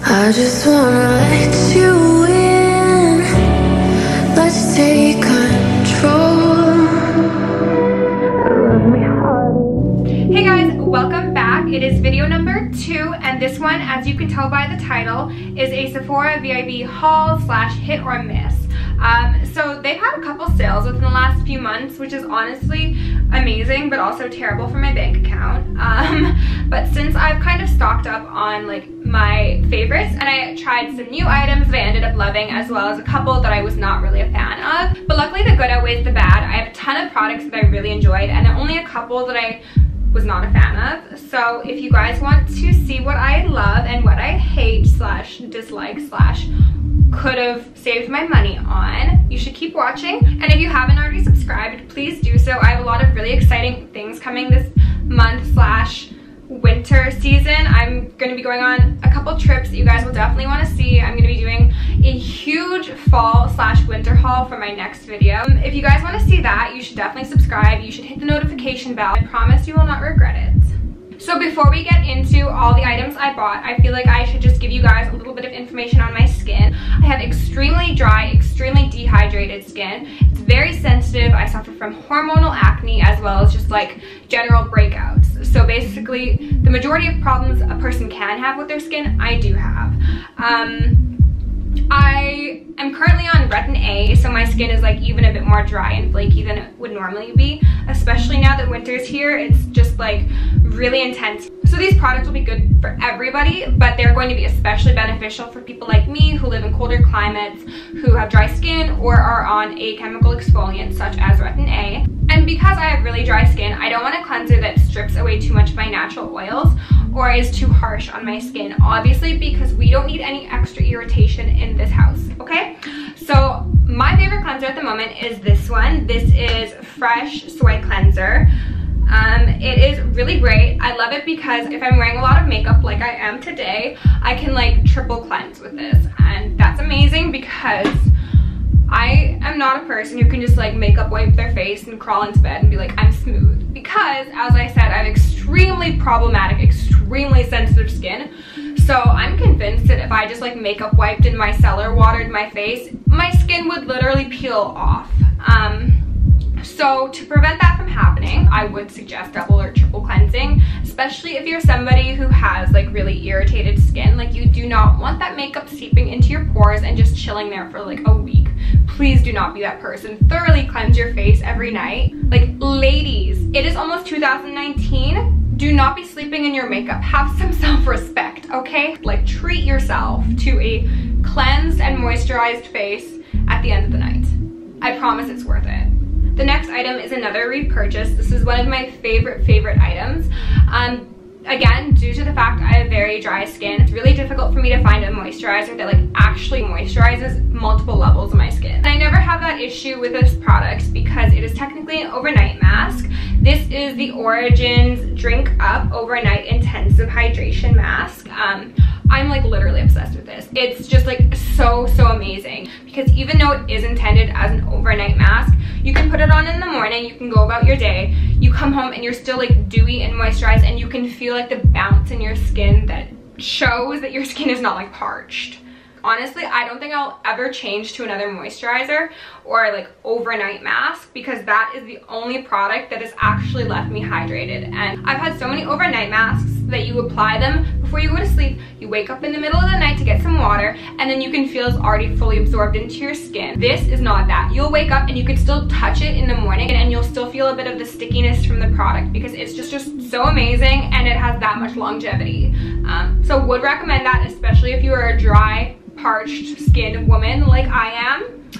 I just wanna let you in. Let's take control. Love me hard. Hey guys, welcome back. It is video number 2, and this one, as you can tell by the title, is a Sephora VIB haul slash hit or miss. So they've had a couple sales within the last few months, which is honestly amazing, but also terrible for my bank account. But since I've kind of stocked up on like my favorites, and I tried some new items that I ended up loving, as well as a couple that I was not really a fan of. But luckily the good outweighs the bad. I have a ton of products that I really enjoyed, and only a couple that I was not a fan of. So if you guys want to see what I love and what I hate slash dislike slash could have saved my money on, you should keep watching. And if you haven't already subscribed, please do so. I have a lot of really exciting things coming this month slash winter season. I'm going to be going on a couple trips that you guys will definitely want to see. I'm going to be doing a huge fall slash winter haul for my next video. If you guys want to see that, you should definitely subscribe. You should hit the notification bell. I promise you will not regret it. So before we get into all the items I bought, I feel like I should just give you guys a little bit of information on my skin. I have extremely dry, extremely dehydrated skin. It's very sensitive. I suffer from hormonal acne as well as just like general breakouts. So basically, the majority of problems a person can have with their skin, I do have. I am currently on retin A, so my skin is like even a bit more dry and flaky than it would normally be, especially now that winter's here. It's just like really intense. So these products will be good for everybody, but they're going to be especially beneficial for people like me who live in colder climates, who have dry skin, or are on a chemical exfoliant such as retin A. And because I have really dry skin, I don't want a cleanser that strips away too much of my natural oils or is too harsh on my skin, obviously, because we don't need any extra irritation in this house, okay? So my favorite cleanser at the moment is this one. This is Fresh Soy Cleanser. It is really great. I love it because if I'm wearing a lot of makeup like I am today, I can like triple cleanse with this, and that's amazing because I am not a person who can just like makeup wipe their face and crawl into bed and be like, I'm smooth. Because, as I said, I have extremely problematic, extremely sensitive skin. So I'm convinced that if I just like makeup wiped and micellar watered my face, my skin would literally peel off. So to prevent that from happening, I would suggest double or triple cleansing, especially if you're somebody who has like really irritated skin. Like, you do not want that makeup seeping into your pores and just chilling there for like a week. Please do not be that person. Thoroughly cleanse your face every night. Like, ladies, it is almost 2019. Do not be sleeping in your makeup. Have some self-respect, okay? Like, treat yourself to a cleansed and moisturized face at the end of the night. I promise it's worth it. The next item is another repurchase. This is one of my favorite items. Again, due to the fact I have very dry skin, it's really difficult for me to find a moisturizer that like actually moisturizes multiple levels of my skin. And I never have that issue with this product because it is technically an overnight mask. This is the Origins Drink Up Overnight Intensive Hydration Mask. I'm like literally obsessed with this. It's just like so amazing because even though it is intended as an overnight mask, you can put it on in the morning, you can go about your day, you come home and you're still like dewy and moisturized, and you can feel like the bounce in your skin that shows that your skin is not like parched. Honestly, I don't think I'll ever change to another moisturizer or like overnight mask because that is the only product that has actually left me hydrated. And I've had so many overnight masks that you apply them before you go to sleep, you wake up in the middle of the night to get some water, and then you can feel it's already fully absorbed into your skin. This is not that. You'll wake up and you can still touch it in the morning and you'll still feel a bit of the stickiness from the product because it's just so amazing and it has that much longevity. So would recommend that, especially if you are a dry, parched skinned woman like I am.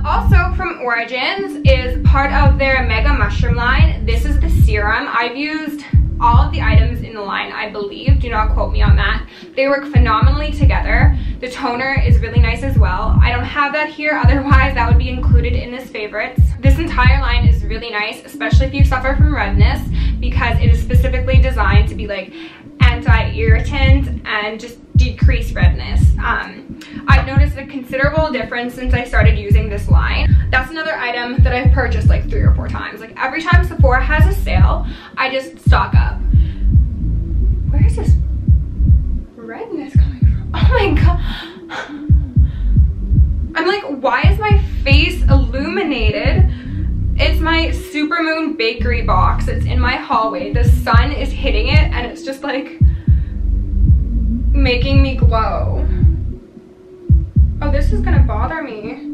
Also from Origins is part of their Mega Mushroom line. This is the serum. I've used all of the items in the line, I believe. Do not quote me on that. They work phenomenally together. The toner is really nice as well. I don't have that here, otherwise that would be included in this favorites. This entire line is really nice, especially if you suffer from redness, because it is specifically designed to be like anti-irritant and just decrease redness. I've noticed a considerable difference since I started using this line. That's another item that I've purchased like 3 or 4 times. Like every time Sephora has a sale, I just stock up. Where is this redness coming from? Oh Supermoon bakery box. It's in my hallway. The sun is hitting it and it's just like making me glow. Oh, this is gonna bother me.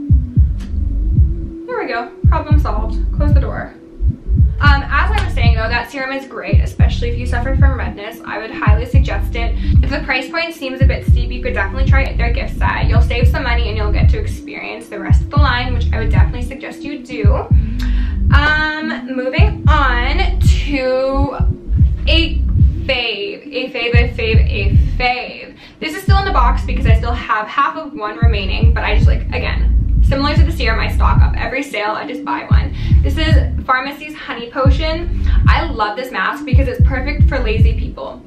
There we go, problem solved. Close the door. As I was saying though, that serum is great, especially if you suffer from redness. I would highly suggest it. If the price point seems a bit steep, you could definitely try their gift set. You'll save some money and you'll get to experience the rest of the line, which I would definitely suggest you do. Moving on to a fave. This is still in the box because I still have half of one remaining, but I just like, again, similar to the serum, I stock up every sale, I just buy one. This is Pharmacy's Honey Potion. I love this mask because it's perfect for lazy people.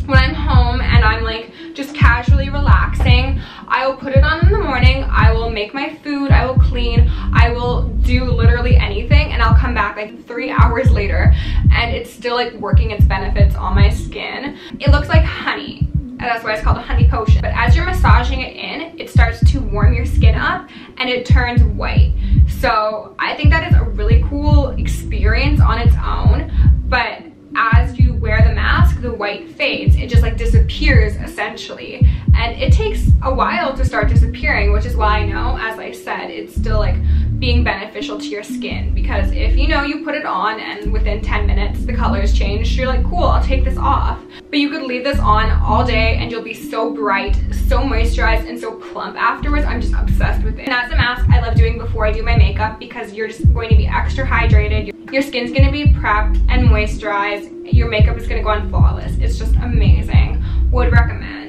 When I'm home and I'm like just casually relaxing, I will put it on in the morning, I will make my food, I will clean, I will do literally anything, and I'll come back like 3 hours later and it's still like working its benefits on my skin. It looks like honey. And that's why it's called a honey potion. But as you're massaging it in, it starts to warm your skin up and it turns white. So I think that is a really cool experience on its own. But as you wear the mask, the white fades. It just like disappears essentially. And it takes a while to start disappearing, which is why I know, as I said, it's still like being beneficial to your skin. Because if you know you put it on and within 10 minutes the colors change, you're like, cool, I'll take this off. But you could leave this on all day and you'll be so bright, so moisturized, and so plump afterwards. I'm just obsessed with it. And as a mask, I love doing before I do my makeup because you're just going to be extra hydrated. Your skin's gonna be prepped and moisturized. Your makeup is gonna go on flawless. It's just amazing. Would recommend.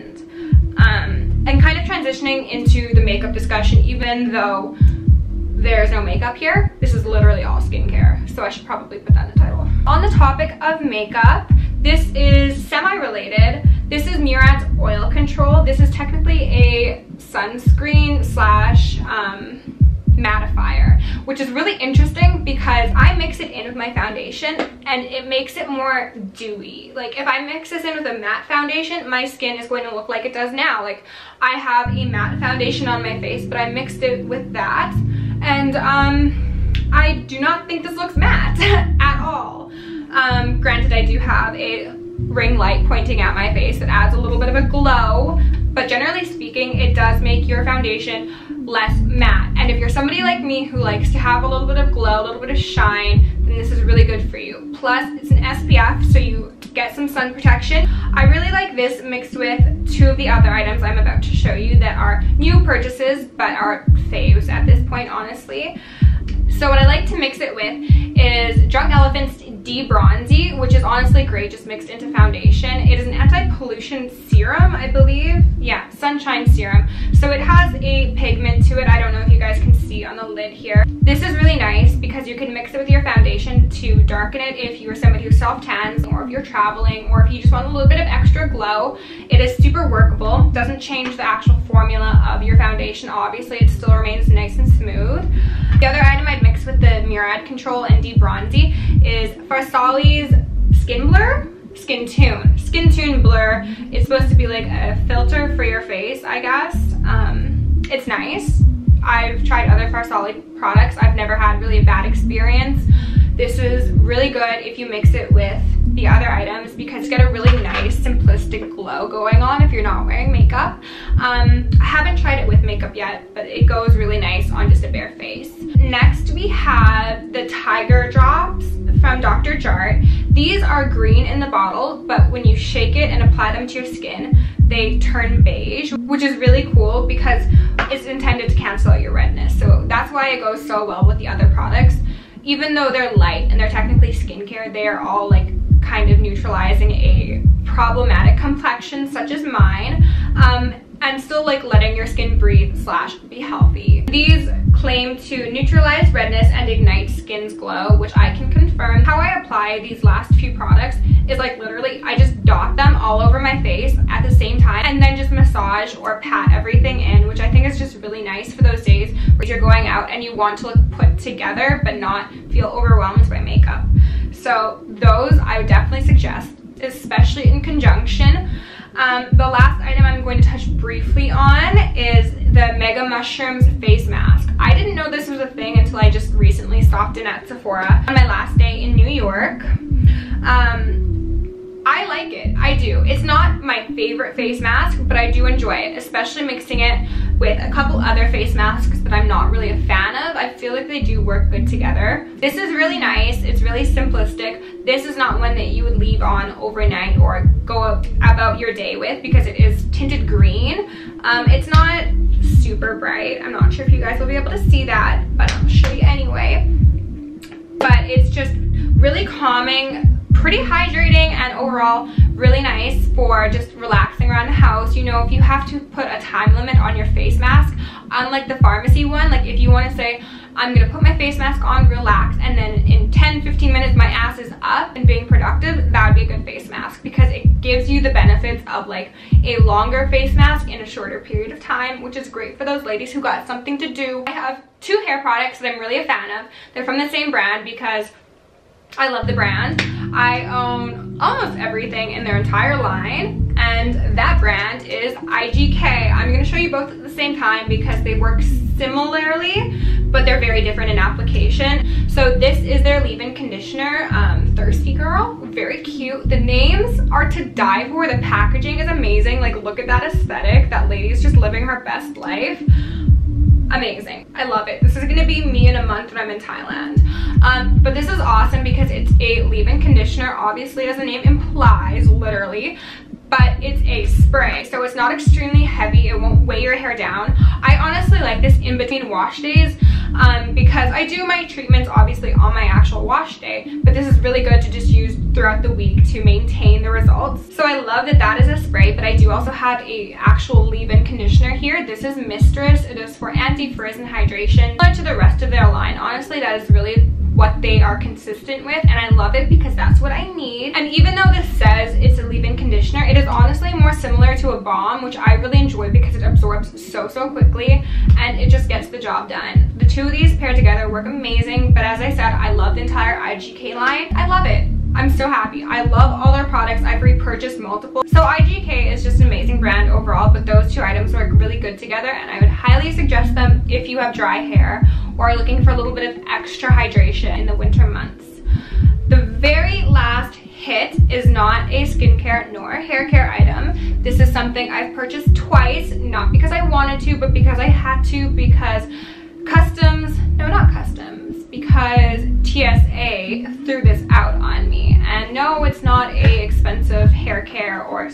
And kind of transitioning into the makeup discussion, even though there's no makeup here, this is literally all skincare. So I should probably put that in the title. On the topic of makeup, this is semi-related. This is Murad's Oil Control. This is technically a sunscreen slash mattifier, which is really interesting because I mix it in with my foundation and it makes it more dewy. Like if I mix this in with a matte foundation, my skin is going to look like it does now. Like I have a matte foundation on my face, but I mixed it with that, and I do not think this looks matte at all. Granted, I do have a ring light pointing at my face that adds a little bit of a glow, but generally speaking, it does make your foundation less matte. And if you're somebody like me who likes to have a little bit of glow, a little bit of shine, then this is really good for you. Plus, it's an SPF, so you get some sun protection. I really like this mixed with two of the other items I'm about to show you that are new purchases, but are faves at this point, honestly. So what I like to mix it with is Drunk Elephant's De-Bronzy, which is honestly great, just mixed into foundation. It is an anti-pollution serum, I believe. Yeah, sunshine serum. So it has a pigment to it. I don't know if you guys can see on the lid here. This is really nice because you can mix it with your foundation to darken it if you're somebody who self-tans, or if you're traveling, or if you just want a little bit of extra glow. It is super workable. Doesn't change the actual formula of your foundation. Obviously, it still remains nice and smooth. The other item I'd mix with the Murad Control and De-Bronzy is Farsali's Skin Tune Blur. It's supposed to be like a filter for your face, I guess. It's nice. I've tried other Farsali products. I've never had really a bad experience. This is really good if you mix it with the other items because you get a really nice simplistic glow going on if you're not wearing makeup. I haven't tried it with makeup yet, but it goes really nice on just a bare face. Next we have the Tiger Drops from Dr.Jart. These are green in the bottle, but when you shake it and apply them to your skin, they turn beige, which is really cool because it's intended to cancel out your redness. So that's why it goes so well with the other products. Even though they're light and they're technically skincare, they are all like kind of neutralizing a problematic complexion such as mine, and still like letting your skin breathe slash be healthy. These claim to neutralize redness and ignite skin's glow, which I can confirm. How I apply these last few products is like literally I just dot them all over my face at the same time and then just massage or pat everything in, which I think is just really nice for those days where you're going out and you want to look put together but not feel overwhelmed by makeup. So those I would definitely suggest, especially in conjunction. The last item I'm I'm going to touch briefly on is the Mega Mushrooms face mask. I didn't know this was a thing until I just recently stopped in at Sephora on my last day in New York. I like it, I do. It's not my favorite face mask, but I do enjoy it, especially mixing it with a couple other face masks that I'm not really a fan of. I feel like they do work good together. This is really nice, it's really simplistic. This is not one that you would leave on overnight or go about your day with because it is tinted green. It's not super bright. I'm not sure if you guys will be able to see that, but I'll show you anyway. But it's just really calming, pretty hydrating, and overall really nice for just relaxing around the house. You know, if you have to put a time limit on your face mask, unlike the pharmacy one, like if you want to say, I'm gonna put my face mask on, relax, and then in 10-15 minutes my ass is up and being productive, that would be a good face mask because it gives you the benefits of like a longer face mask in a shorter period of time, which is great for those ladies who got something to do. I have 2 hair products that I'm really a fan of. They're from the same brand because I love the brand. I own almost everything in their entire line, and that brand is IGK. I'm going to show you both at the same time because they work similarly, but they're very different in application. So this is their leave-in conditioner, Thirsty Girl. Very cute. The names are to die for. The packaging is amazing. Like, look at that aesthetic. That lady's just living her best life. Amazing. I love it. This is gonna be me in a month when I'm in Thailand. But this is awesome because it's a leave-in conditioner, obviously, as the name implies, literally, but it's a spray, so it's not extremely heavy. It won't weigh your hair down. I honestly like this in between wash days because I do my treatments obviously on my actual wash day, but this is really good to just use throughout the week to maintain the results. So I love that that is a spray, but I do also have a actual leave-in conditioner here. This is Mistress. It is for anti-frizz and hydration. Similar to the rest of their line, honestly, that is really what they are consistent with, and I love it because that's what I need. And even though this says it's a leave-in conditioner, it is honestly more similar to a balm, which I really enjoy because it absorbs so quickly and it just gets the job done. The 2 of these paired together work amazing, but as I said, I love the entire IGK line. I love it. I'm so happy. I love all their products. I've repurchased multiple. So IGK is just an amazing brand overall, but those 2 items work really good together, and I would highly suggest them if you have dry hair or are looking for a little bit of extra hydration in the winter months. The very last hit is not a skincare nor a hair care item. This is something I've purchased twice, not because I wanted to, but because I had to, because because TSA threw this out on me. And no, it's not a expensive hair care or,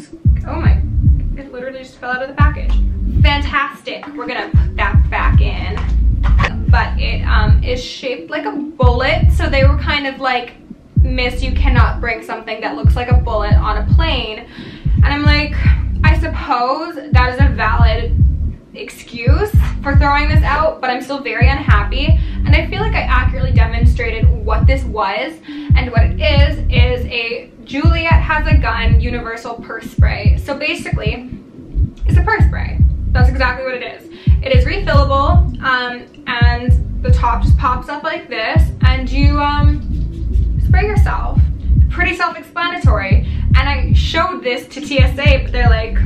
oh my, it literally just fell out of the package. Fantastic. We're gonna put that back in. But it is shaped like a bullet, so they were kind of like, miss, you cannot bring something that looks like a bullet on a plane. And I'm like, I suppose that is a valid excuse for throwing this out, but I'm still very unhappy, and I feel like I accurately demonstrated what this was. And what it is a Juliet has a gun universal purse spray. So basically it's a purse spray. That's exactly what it is. It is refillable, and the top just pops up like this, and you spray yourself. Pretty self-explanatory. And I showed this to TSA, but they're like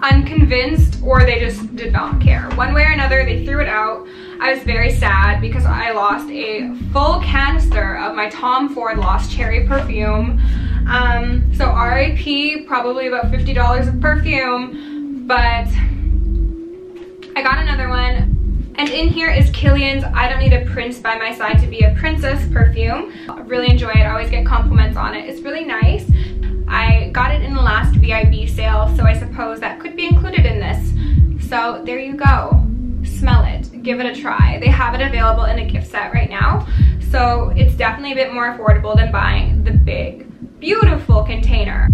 unconvinced, or they just did not care. One way or another, they threw it out. I was very sad because I lost a full canister of my Tom Ford Lost Cherry perfume. So RIP, probably about $50 of perfume, but I got another one. And in here is Kilian's I Don't Need a Prince by My Side to Be a Princess perfume. I really enjoy it. I always get compliments on it. It's really nice. I got it in the last VIB sale, so I suppose that could be included in this. So there you go. Smell it. Give it a try. They have it available in a gift set right now, so it's definitely a bit more affordable than buying the big, beautiful container.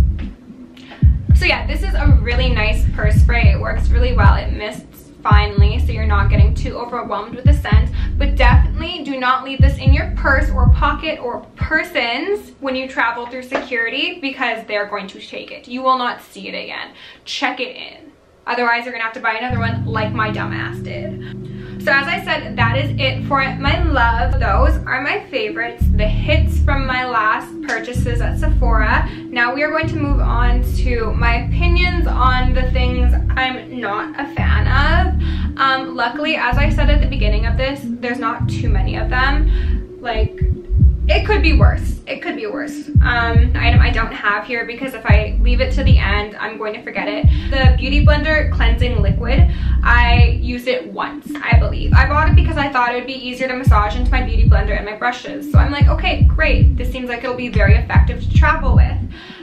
So yeah, this is a really nice purse spray. It works really well. It mists finely, so you're not getting too overwhelmed with the scent, but definitely do not leave this in your purse or pocket or persons when you travel through security, because they're going to take it. You will not see it again. Check it in. Otherwise, you're gonna have to buy another one like my dumbass did. So as I said, that is it for my love. Those are my favorites, the hits from my last purchases at Sephora. Now we are going to move on to my opinions on the things I'm not a fan of. Luckily, as I said at the beginning of this, there's not too many of them. Like, it could be worse. It could be worse. Item I don't have here because if I leave it to the end, I'm going to forget it. The Beauty Blender Cleansing Liquid. I used it once, I believe. I bought it because I thought it would be easier to massage into my beauty blender and my brushes. So I'm like, okay, great. This seems like it'll be very effective to travel with.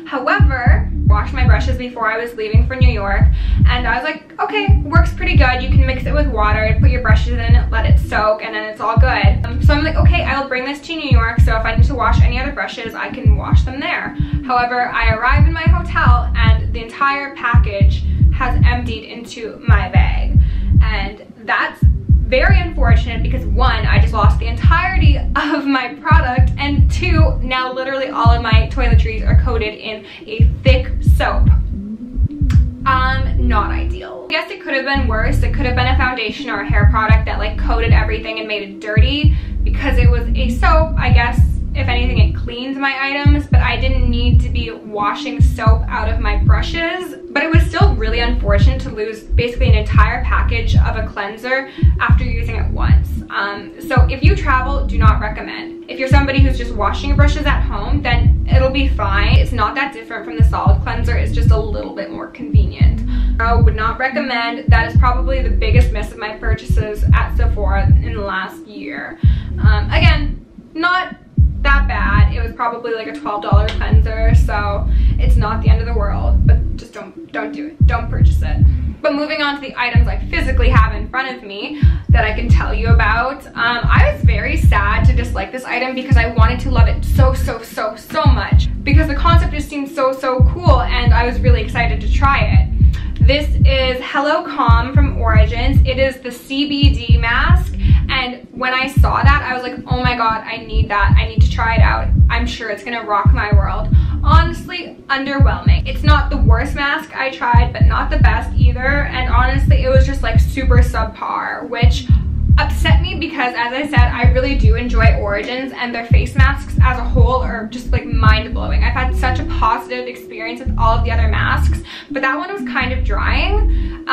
However, washed my brushes before I was leaving for New York, and I was like, okay, works pretty good. You can mix it with water, put your brushes in it, let it soak, and then it's all good. So I'm like, okay, I'll bring this to New York, so if I need to wash any other brushes, I can wash them there. However, I arrive in my hotel, and the entire package has emptied into my bag, and that's very unfortunate because one, I just lost the entirety of my product, and two, now literally all of my toiletries are coated in a thick soap. Not ideal. I guess it could have been worse. It could have been a foundation or a hair product that like coated everything and made it dirty. Because it was a soap, I guess if anything it cleans my items, but I didn't need to be washing soap out of my brushes. But it was still really unfortunate to lose basically an entire package of a cleanser after using it once. So if you travel, do not recommend. If you're somebody who's just washing your brushes at home, then it'll be fine. It's not that different from the solid cleanser, it's just a little bit more convenient. I would not recommend. That is probably the biggest miss of my purchases at Sephora in the last year. Again, not that bad. It was probably like a $12 cleanser, so it's not the end of the world, but just don't do it. Don't purchase it. But moving on to the items I physically have in front of me that I can tell you about, I was very sad to dislike this item because I wanted to love it so much because the concept just seemed so cool, and I was really excited to try it. This is Hello Calm from Origins. It is the CBD mask, and when I saw that, I was like, oh my god, I need that. I need to try it out. I'm sure it's gonna rock my world. Honestly, underwhelming. It's not the worst mask I tried, but not the best either, and honestly, it was just like super subpar, which upset me because, as I said, I really do enjoy Origins, and their face masks as a whole are just like mind-blowing. I've had such a positive experience with all of the other masks, but that one was kind of drying.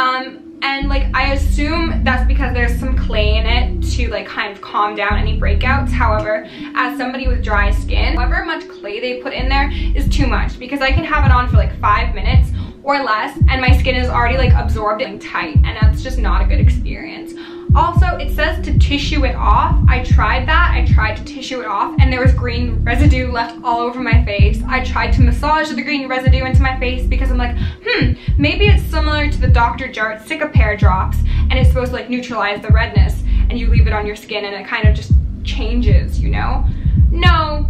And like I assume that's because there's some clay in it to like kind of calm down any breakouts. However, as somebody with dry skin, however much clay they put in there is too much, because I can have it on for like 5 minutes or less and my skin is already like absorbed and tight, and that's just not a good experience. Also, it says to tissue it off. I tried that. I tried to tissue it off and there was green residue left all over my face. I tried to massage the green residue into my face because I'm like, maybe it's similar to the Dr.Jart Cicapair drops and it's supposed to like neutralize the redness, and you leave it on your skin and it kind of just changes, you know? No,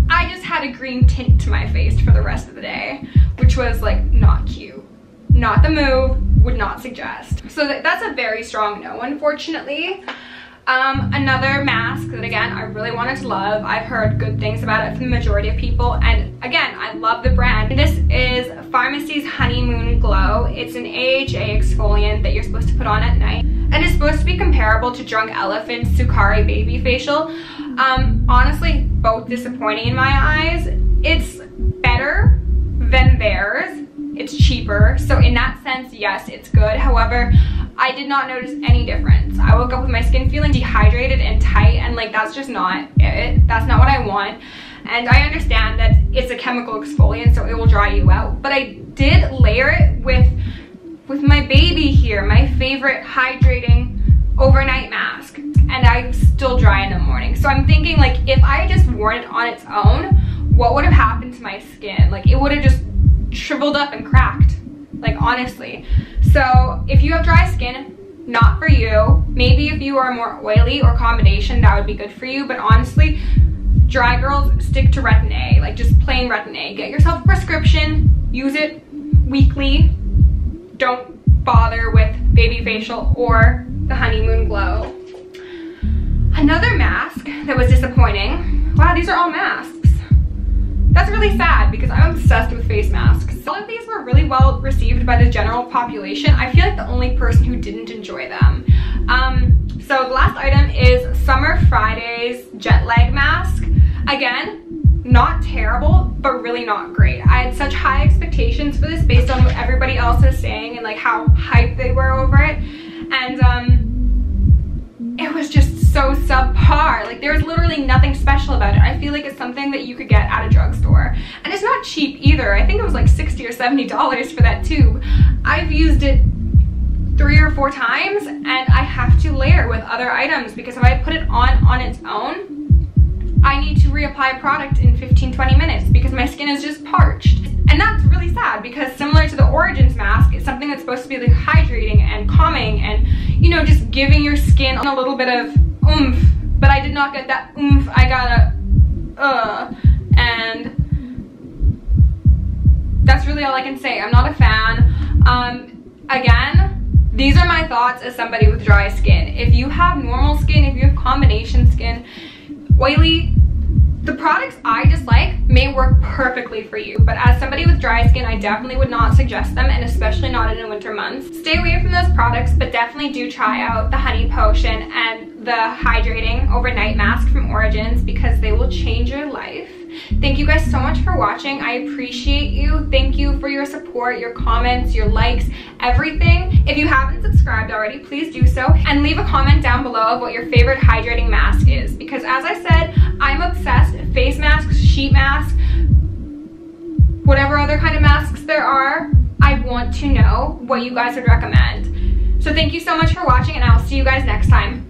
I just had a green tint to my face for the rest of the day, which was like not cute. Not the move, would not suggest. So that's a very strong no, unfortunately. Another mask that again I really wanted to love. I've heard good things about it from the majority of people, and again I love the brand. This is Pharmacy's Honeymoon Glow. It's an AHA exfoliant that you're supposed to put on at night, and it's supposed to be comparable to Drunk Elephant's Sukari Baby Facial. Honestly, both disappointing in my eyes. It's better than theirs. It's cheaper, so in that sense, yes, it's good. However, I did not notice any difference. I woke up with my skin feeling dehydrated and tight, and like that's just not it. That's not what I want. And I understand that it's a chemical exfoliant, so it will dry you out. But I did layer it with my baby here, my favorite hydrating overnight mask, and I'm still dry in the morning. So I'm thinking like if I just worn it on its own, what would have happened to my skin? Like it would have just shriveled up and cracked, like honestly. So if you have dry skin, not for you. Maybe if you are more oily or combination, that would be good for you, but honestly, dry girls, stick to Retin A, like just plain Retin A. Get yourself a prescription, use it weekly. Don't bother with Baby Facial or the Honeymoon Glow. Another mask that was disappointing. Wow, these are all masks. That's really sad because I'm obsessed with face masks. All of these were really well received by the general population. I feel like the only person who didn't enjoy them. So the last item is Summer Friday's Jet Lag Mask. Again, not terrible, but really not great. I had such high expectations for this based on what everybody else is saying and like how hyped they were over it. And it was just so subpar. Like there was literally nothing special about it. I feel like it's something that you could get at a drugstore. And it's not cheap either. I think it was like $60 or $70 for that tube. I've used it 3 or 4 times and I have to layer with other items because if I put it on its own, I need to reapply product in 15-20 minutes because my skin is just parched. And that's really sad because similar to the Origins mask, it's something that's supposed to be like hydrating and calming and, you know, just giving your skin a little bit of oomph. But I did not get that oomph. I got and that's really all I can say. I'm not a fan. Again, these are my thoughts as somebody with dry skin. If you have normal skin, if you have combination skin, oily, the products I dislike may work perfectly for you, but as somebody with dry skin, I definitely would not suggest them, and especially not in the winter months. Stay away from those products, but definitely do try out the honey potion and the hydrating overnight mask from Origins because they will change your life. Thank you guys so much for watching. I appreciate you. Thank you for your support, your comments, your likes, everything. If you haven't subscribed already, please do so and leave a comment down below of what your favorite hydrating mask is because as I said, I'm obsessed. Face masks, sheet masks, whatever other kind of masks there are, I want to know what you guys would recommend. So thank you so much for watching and I'll see you guys next time.